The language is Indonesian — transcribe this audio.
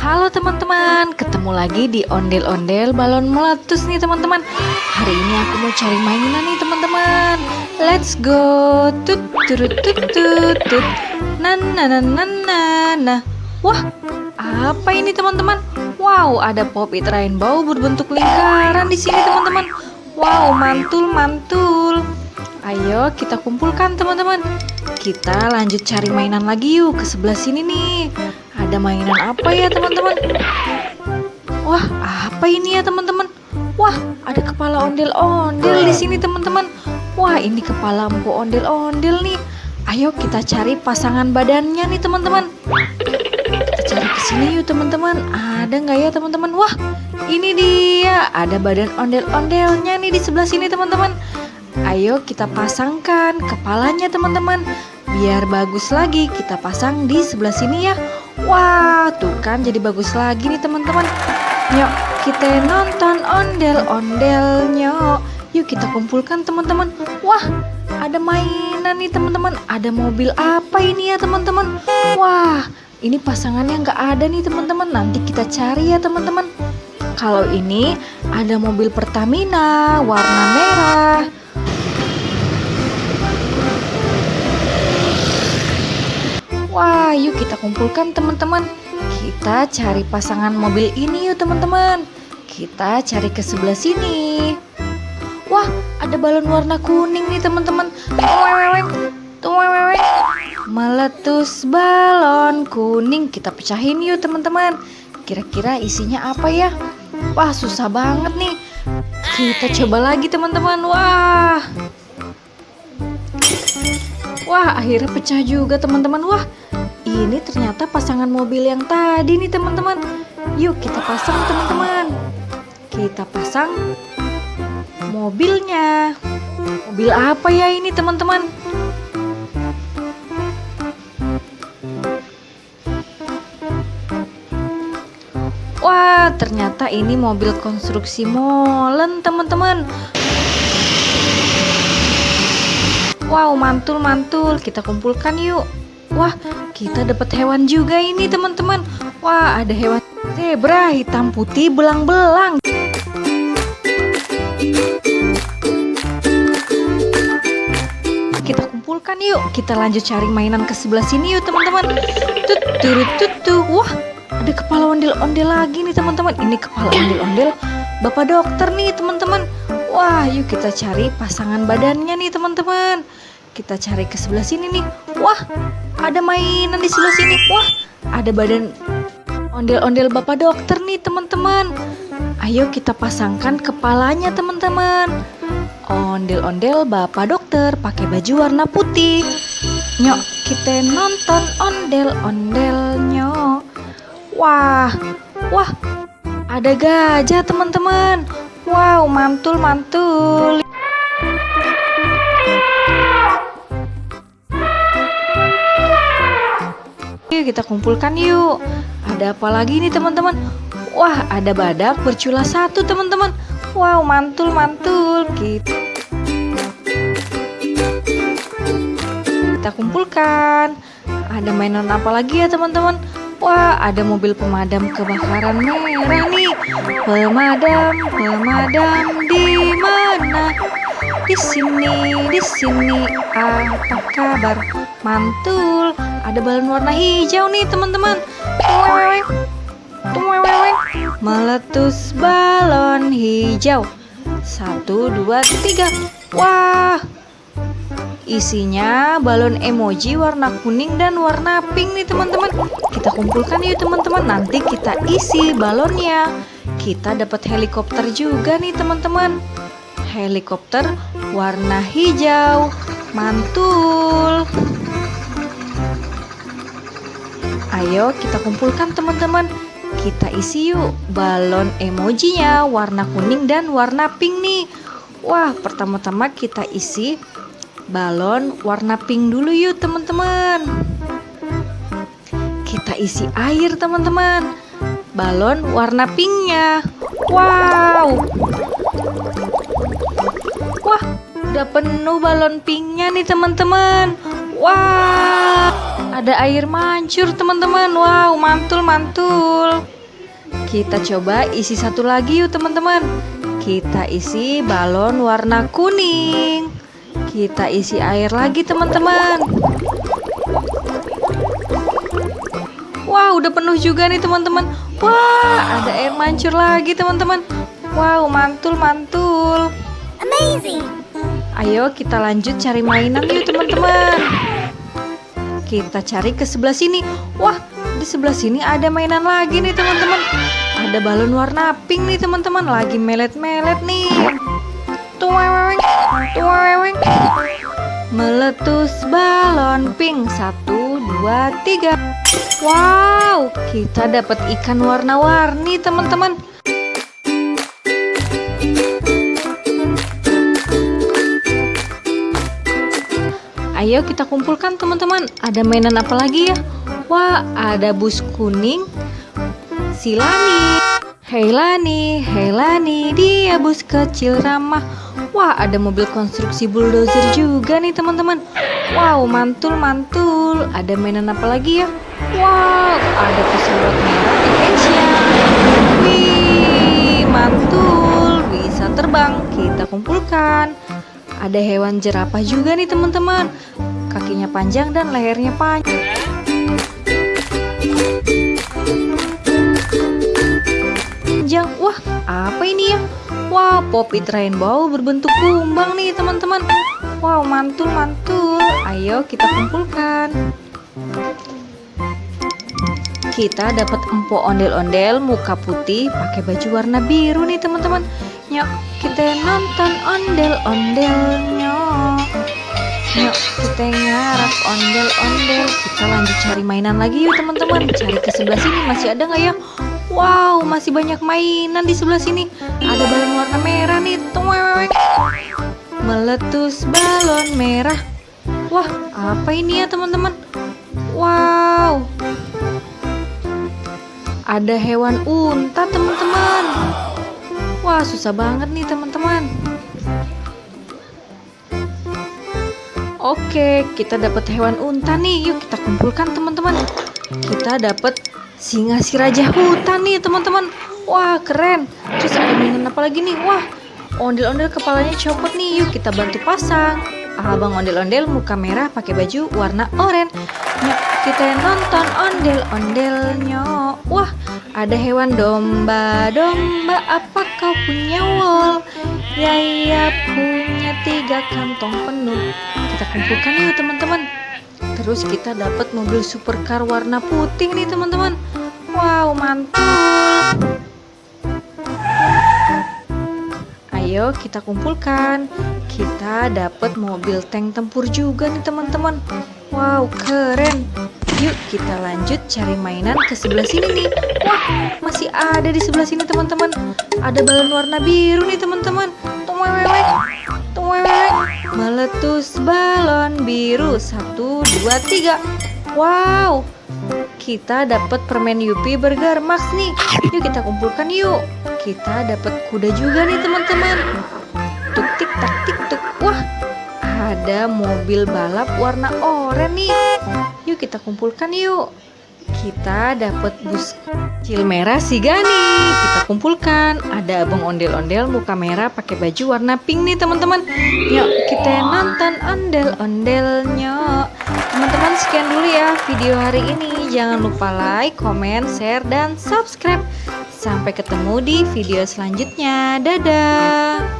Halo teman-teman, ketemu lagi di ondel-ondel balon meletus nih teman-teman. Hari ini aku mau cari mainan nih teman-teman. Let's go. Tut turut tut tut tut. Nah. Wah, apa ini teman-teman? Wow, ada pop-it rainbow berbentuk lingkaran di sini teman-teman. Wow, mantul. Ayo kita kumpulkan teman-teman. Kita lanjut cari mainan lagi yuk, ke sebelah sini nih. Ada mainan apa ya teman-teman? Wah, apa ini ya teman-teman? Wah, ada kepala ondel-ondel di sini teman-teman. Wah, ini kepala empu ondel-ondel nih. Ayo kita cari pasangan badannya nih teman-teman. Kita cari ke sini yuk teman-teman. Ada nggak ya teman-teman? Wah, ini dia. Ada badan ondel-ondelnya nih di sebelah sini teman-teman. Ayo kita pasangkan kepalanya teman-teman. Biar bagus lagi kita pasang di sebelah sini ya. Wah, tuh kan jadi bagus lagi nih teman-teman. Yuk kita nonton ondel-ondelnya. Yuk kita kumpulkan teman-teman. Wah, ada mainan nih teman-teman. Ada mobil apa ini ya teman-teman? Wah, ini pasangannya nggak ada nih teman-teman. Nanti kita cari ya teman-teman. Kalau ini ada mobil Pertamina warna merah. Wah, yuk kita kumpulkan teman-teman. Kita cari pasangan mobil ini yuk teman-teman. Kita cari ke sebelah sini. Wah, ada balon warna kuning nih teman-teman. Meletus balon kuning. Kita pecahin yuk teman-teman. Kira-kira isinya apa ya? Wah, susah banget nih. Kita coba lagi teman-teman. Wah, akhirnya pecah juga teman-teman. Wah, ini ternyata pasangan mobil yang tadi nih teman-teman. Yuk kita pasang teman-teman. Kita pasang mobilnya. Mobil apa ya ini teman-teman? Wah, ternyata ini mobil konstruksi molen teman-teman. Wow, mantul. Kita kumpulkan yuk. Wah, kita dapat hewan juga ini teman-teman. Wah, ada hewan zebra hitam putih belang-belang. Kita kumpulkan yuk. Kita lanjut cari mainan ke sebelah sini yuk teman-teman. Wah, ada kepala ondel-ondel lagi nih teman-teman. Ini kepala ondel-ondel Bapak Dokter nih teman-teman. Wah, yuk kita cari pasangan badannya nih teman-teman. Kita cari ke sebelah sini nih. Wah, ada mainan di sebelah sini. Wah, ada badan ondel-ondel Bapak Dokter nih teman-teman. Ayo kita pasangkan kepalanya teman-teman. Ondel-ondel Bapak Dokter pakai baju warna putih. Nyok, kita nonton ondel-ondelnya. Wah, ada gajah teman-teman. Wow, mantul. Yuk kita kumpulkan yuk. Ada apa lagi nih teman-teman? Wah, ada badak bercula satu teman-teman. Wow, mantul. Kita kumpulkan. Ada mainan apa lagi ya teman-teman? Wah, ada mobil pemadam kebakaran merah nih. Pemadam di mana? Di sini. Apa kabar? Mantul. Ada balon warna hijau nih teman-teman. Meletus balon hijau. 1, 2, 3. Wah, isinya balon emoji warna kuning dan warna pink nih teman-teman. Kita kumpulkan yuk teman-teman. Nanti kita isi balonnya. Kita dapat helikopter juga nih teman-teman. Helikopter warna hijau. Mantul. Ayo kita kumpulkan teman-teman. Kita isi yuk balon emojinya warna kuning dan warna pink nih. Wah, pertama-tama kita isi balon warna pink dulu yuk teman-teman. Kita isi air teman-teman. Balon warna pinknya. Wow. Wah, udah penuh balon pinknya nih teman-teman. Wah, ada air mancur teman-teman. Wow, mantul. Kita coba isi satu lagi yuk teman-teman. Kita isi balon warna kuning. Kita isi air lagi teman-teman. Wah, udah penuh juga nih teman-teman. Wah, ada air mancur lagi teman-teman. Wow, mantul-mantul. Amazing. Ayo kita lanjut cari mainan yuk teman-teman. Kita cari ke sebelah sini. Wah, di sebelah sini ada mainan lagi nih teman-teman. Ada balon warna pink nih teman-teman. Lagi melet-melet nih. Tuweweng, tuweweng. Meletus balon pink. 1, 2, 3. Wow, kita dapat ikan warna-warni teman-teman. Ayo kita kumpulkan teman-teman. Ada mainan apa lagi ya? Wah, ada bus kuning. Si Lani. Hei Lani, hei Lani, dia bus kecil ramah. Wah, ada mobil konstruksi bulldozer juga nih teman-teman. Wow, mantul-mantul. Ada mainan apa lagi ya? Wow, ada pesawat merah Indonesia. Wih, mantul. Bisa terbang. Kita kumpulkan. Ada hewan jerapah juga nih teman-teman. Kakinya panjang dan lehernya panjang. Wah, apa ini ya? Wah, Pop-it Rainbow berbentuk kumbang nih teman-teman. Wow, mantul-mantul. Ayo kita kumpulkan. Kita dapat empok ondel-ondel muka putih pakai baju warna biru nih teman-teman. Yuk kita nonton ondel-ondelnya. Yuk kita ngarap ondel-ondel. Kita lanjut cari mainan lagi yuk teman-teman. Cari ke sebelah sini masih ada nggak ya? Wow, masih banyak mainan di sebelah sini. Ada balon warna merah nih. Tuwek. Meletus balon merah. Wah, apa ini ya teman-teman? Wow, ada hewan unta teman-teman. Wah, susah banget nih teman-teman. Oke, kita dapat hewan unta nih. Yuk kita kumpulkan teman-teman. Kita dapat singa si raja hutan nih teman-teman. Wah, keren. Terus ada mainan apa lagi nih? Wah, ondel-ondel kepalanya copot nih. Yuk kita bantu pasang. Abang ondel-ondel muka merah pakai baju warna oranye. Yuk kita nonton ondel-ondelnya. Wah, ada hewan domba-domba. Apa kau punya wol? Ya punya 3 kantong penuh. Kita kumpulkan yuk teman-teman. Terus kita dapat mobil supercar warna putih nih teman-teman. Wow, mantul. Ayo kita kumpulkan. Kita dapat mobil tank tempur juga nih teman-teman. Wow, keren. Yuk kita lanjut cari mainan ke sebelah sini nih. Wah, masih ada di sebelah sini teman-teman. Ada balon warna biru nih teman-teman. Tuwewek, tuwewek. Meletus balon biru. 1, 2, 3. Wow, kita dapat permen Yupi Burger Max nih. Yuk kita kumpulkan yuk. Kita dapat kuda juga nih teman-teman. Tuk tik tak tik tuk. Wah, ada mobil balap warna oranye nih. Yuk kita kumpulkan yuk. Kita dapat bus kecil merah si Gani. Kita kumpulkan. Ada abang ondel-ondel muka merah pakai baju warna pink nih teman-teman. Yuk kita nonton ondel-ondelnya. Teman-teman, sekian dulu ya video hari ini. Jangan lupa like, comment, share, dan subscribe. Sampai ketemu di video selanjutnya. Dadah.